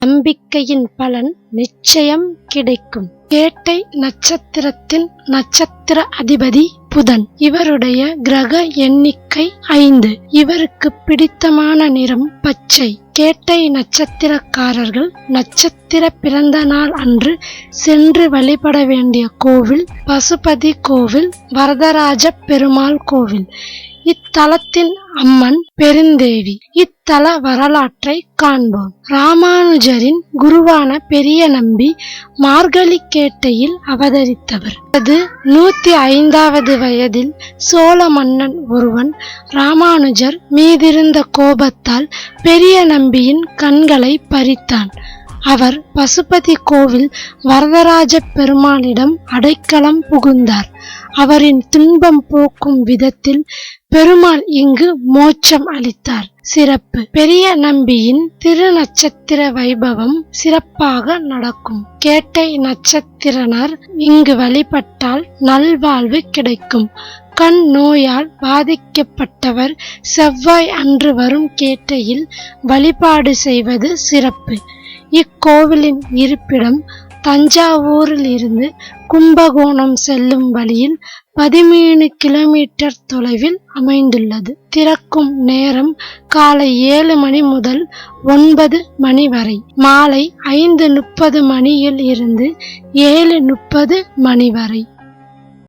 நம்பிக்கையின் பலன் நிச்சயம் கிடைக்கும். கேட்டை நட்சத்திரத்தின் நட்சத்திர அதிபதி புதன். இவருடைய கிரக எண்ணிக்கை 5. இவருக்கு பிடித்தமான நிறம் பச்சை. கேட்டை நட்சத்திரக்காரர்கள் நட்சத்திர பிறந்த நாள் அன்று சென்று வழிபட வேண்டிய கோவில் பசுபதி கோவில், வரதராஜ பெருமாள் கோவில். இத்தலத்தின் அம்மன் பெருந்தேவி. இத்தல வரலாற்றை காண்போம். ராமானுஜரின் குருவான பெரிய நம்பி மார்கழி கேட்டையில் அவதரித்தவர். அது 105வது வயதில் சோழ மன்னன் ஒருவன் ராமானுஜர் மீதிருந்த கோபத்தால் பெரிய நம்பியின் கண்களை பறித்தான். அவர் பசுபதி கோவில் வரதராஜ பெருமாளிடம் அடைக்கலம் புகுந்தார். அவரின் துன்பம் போக்கும் விதத்தில் பெருமாள் இங்கு மோட்சம் அளித்தார். சிறப்பு: பெரிய நம்பியின் திருநட்சத்திர வைபவம் சிறப்பாக நடக்கும். கேட்டை நட்சத்திரனர் இங்கு வழிபட்டால் நல்வாழ்வு கிடைக்கும். கண் நோயால் பாதிக்கப்பட்டவர் செவ்வாய் அன்று வரும் கேட்டையில் வழிபாடு செய்வது சிறப்பு. இக்கோவிலின் இருப்பிடம் தஞ்சாவூரில் இருந்து கும்பகோணம் செல்லும் வழியில் 13 கிலோமீட்டர் தொலைவில் அமைந்துள்ளது. திறக்கும் நேரம் காலை 7 மணி முதல் 9 மணி வரை, மாலை 5:30 மணியில் இருந்து 7:30 மணி வரை.